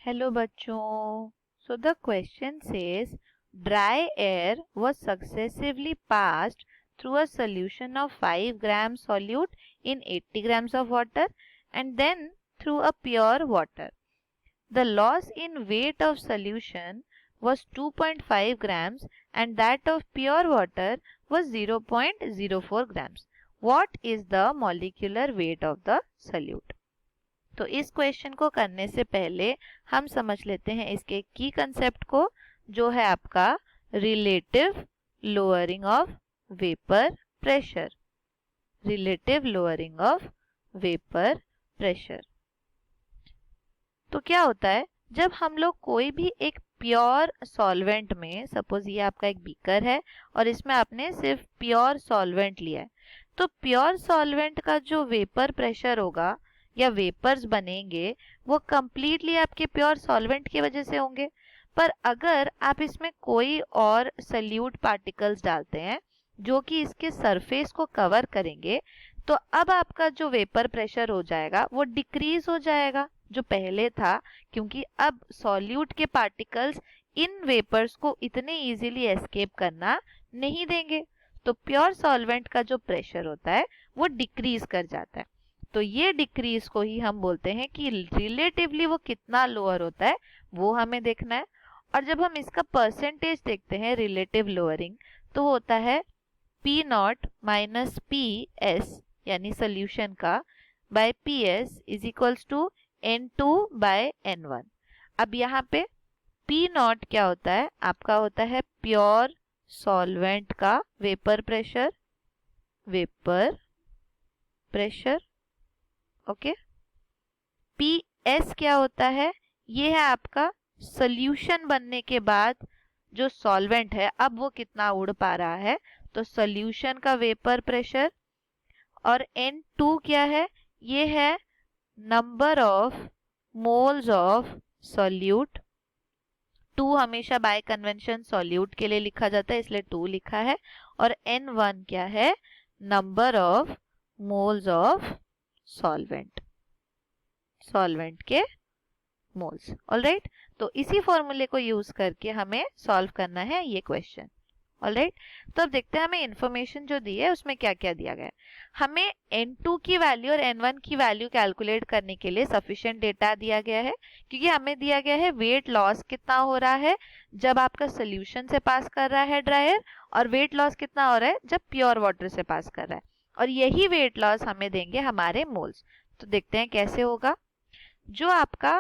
Hello बच्चों. So the question says dry air was successively passed through a solution of 5 grams solute in 80 grams of water and then through a pure water. The loss in weight of solution was 2.5 grams and that of pure water was 0.04 grams. What is the molecular weight of the solute? तो इस question को करने से पहले हम समझ लेते हैं इसके की कंसेप्ट को, जो है आपका relative lowering of vapour pressure. Relative lowering of vapour pressure. तो क्या होता है जब हम लोग कोई भी एक प्योर सॉल्वेंट में, सपोज ये आपका एक बीकर है और इसमें आपने सिर्फ प्योर सॉल्वेंट लिया है, तो प्योर सॉल्वेंट का जो वेपर प्रेशर होगा या वेपर्स बनेंगे वो कंप्लीटली आपके प्योर सॉल्वेंट की वजह से होंगे. पर अगर आप इसमें कोई और सल्यूट पार्टिकल्स डालते हैं जो कि इसके सरफेस को कवर करेंगे, तो अब आपका जो वेपर प्रेशर हो जाएगा वो डिक्रीज हो जाएगा जो पहले था, क्योंकि अब सॉल्यूट के पार्टिकल्स इन वेपर्स को इतने इजीली एस्केप करना नहीं देंगे. तो प्योर सॉल्वेंट का जो प्रेशर होता है वो डिक्रीज कर जाता है. तो ये डिक्रीज को ही हम बोलते हैं कि रिलेटिवली वो कितना लोअर होता है वो हमें देखना है. और जब हम इसका परसेंटेज देखते हैं रिलेटिव लोअरिंग, तो होता है P nought minus P S यानी सोल्यूशन का by P S is equals to N2 by N1. अब यहाँ पे पी नॉट क्या होता है, आपका होता है प्योर सॉल्वेंट का vapour pressure. Okay. P S क्या होता है, ये है आपका सोल्यूशन बनने के बाद जो सॉल्वेंट है अब वो कितना उड़ पा रहा है, तो सोल्यूशन का वेपर प्रेशर. और N2 क्या है, ये है number of moles of solute. 2 हमेशा बाय कन्वेंशन सॉल्यूट के लिए लिखा जाता है इसलिए 2 लिखा है. और N1 क्या है, number of moles of solvent के मोल्स. ऑलराइट, तो इसी फॉर्मूले को यूज करके हमें सॉल्व करना है ये क्वेश्चन. ऑलराइट, तो अब देखते हैं हमें इंफॉर्मेशन जो दी है उसमें क्या क्या दिया गया है. हमें N2 की वैल्यू और N1 की वैल्यू कैलकुलेट करने के लिए सफिशिएंट डेटा दिया गया है, क्योंकि हमें दिया गया है वेट लॉस कितना हो रहा है जब आपका सोल्यूशन से पास कर रहा है ड्रायर, और वेट लॉस कितना हो रहा है जब प्योर वाटर से पास कर रहा है. और यही वेट लॉस हमें देंगे हमारे मोल्स. तो देखते हैं कैसे होगा. जो आपका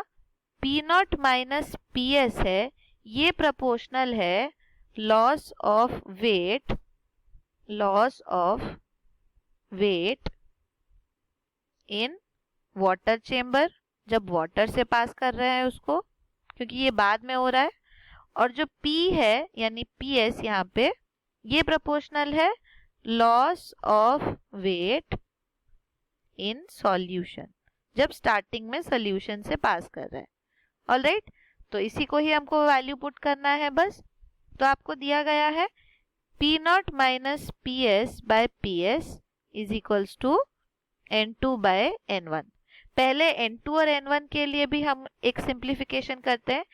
P nought minus P S है ये प्रोपोर्शनल है loss of weight in water chamber, जब वाटर से पास कर रहे हैं उसको, क्योंकि ये बाद में हो रहा है. और जो P है यानी PS यहाँ पे, ये प्रोपोर्शनल है loss of weight in solution, जब स्टार्टिंग में सॉल्यूशन से पास कर रहा है. ऑलराइट, तो इसी को ही हमको वैल्यू पुट करना है बस. तो आपको दिया गया है P nought minus P S by P S is equals to N2 by N1. पहले N2 और N1 के लिए भी हम एक सिंप्लीफिकेशन करते हैं.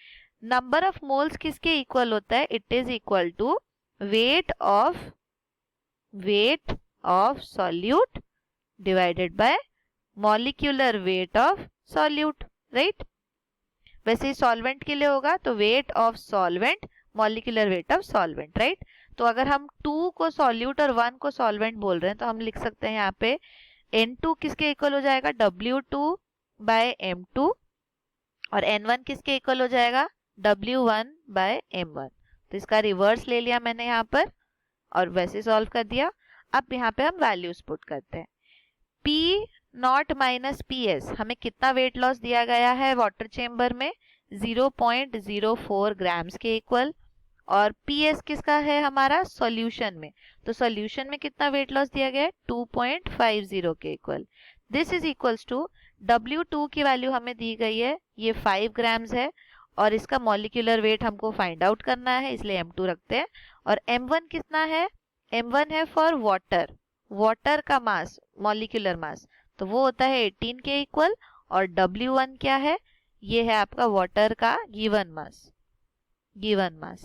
नंबर ऑफ मोल्स किसके इक्वल होता है, it is equal to weight of solute divided by molecular weight of solute. Right, वैसे ही सॉल्वेंट के लिए होगा तो weight of solvent molecular weight of solvent. Right, तो अगर हम 2 को सॉल्यूट और 1 को सॉल्वेंट बोल रहे हैं तो हम लिख सकते हैं यहाँ पे N2 किसके इक्वल हो जाएगा, W2 बाय M2, और N1 किसके इक्वल हो जाएगा, W1 बाय M1. तो इसका रिवर्स ले लिया मैंने यहाँ पर और वैसे सॉल्व कर दिया. अब यहाँ पे हम वैल्यूज पुट करते हैं. P not minus P S, हमें कितना वेट लॉस दिया गया है वाटर चेम्बर में, 0.04 ग्राम्स के इक्वल. और पी एस किसका है हमारा, सॉल्यूशन में, तो सॉल्यूशन में कितना वेट लॉस दिया गया है, 2.50 के equal. This is equals to W2 की वैल्यू हमें दी गई है, ये 5 ग्राम्स है, और इसका मॉलिक्यूलर वेट हमको फाइंड आउट करना है इसलिए M2 रखते हैं. और M1 कितना है, M1 है फॉर वाटर का मास, मॉलिक्यूलर मास, तो वो होता है 18 के इक्वल. और W1 क्या है, ये है आपका वाटर का गिवन मास,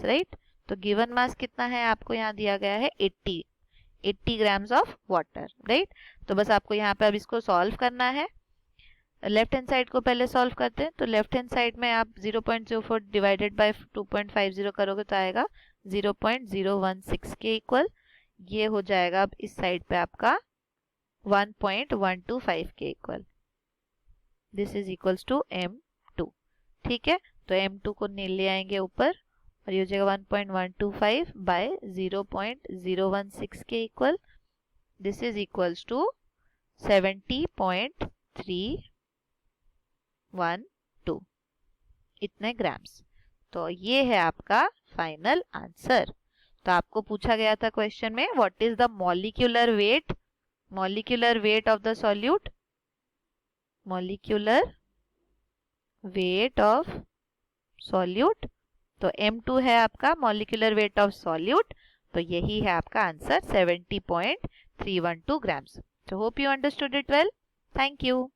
राइट। तो गिवन मास कितना है आपको यहाँ दिया गया है 80 ग्राम्स ऑफ वाटर, राइट। तो बस आपको यहाँ पे अब इसको सॉल्व करना है। लेफ्ट हैंड साइड को पहले सॉल्व करते हैं। तो लेफ्ट हैंड साइड में आप 0.04 डिवाइडेड बाय 2.50 करोगे तो आएगा 0.016 के इक्वल। ये हो जाएगा अब इस साइड पे आपका 1.125 के equal. This is equals to m2, ठीक है। तो m2 को ले आएंगे ऊपर और ये हो जाएगा 1.125 बाय 0.016 के equal. This is equals to 70.312 इतने ग्राम्स। तो ये है आपका फाइनल आंसर। तो आपको पूछा गया था क्वेश्चन में what is the molecular weight of the solute, molecular weight of solute. तो m2 है आपका मॉलिक्यूलर वेट ऑफ सॉल्यूट। तो यही है आपका answer 70.312 grams. So hope you understood it well. Thank you.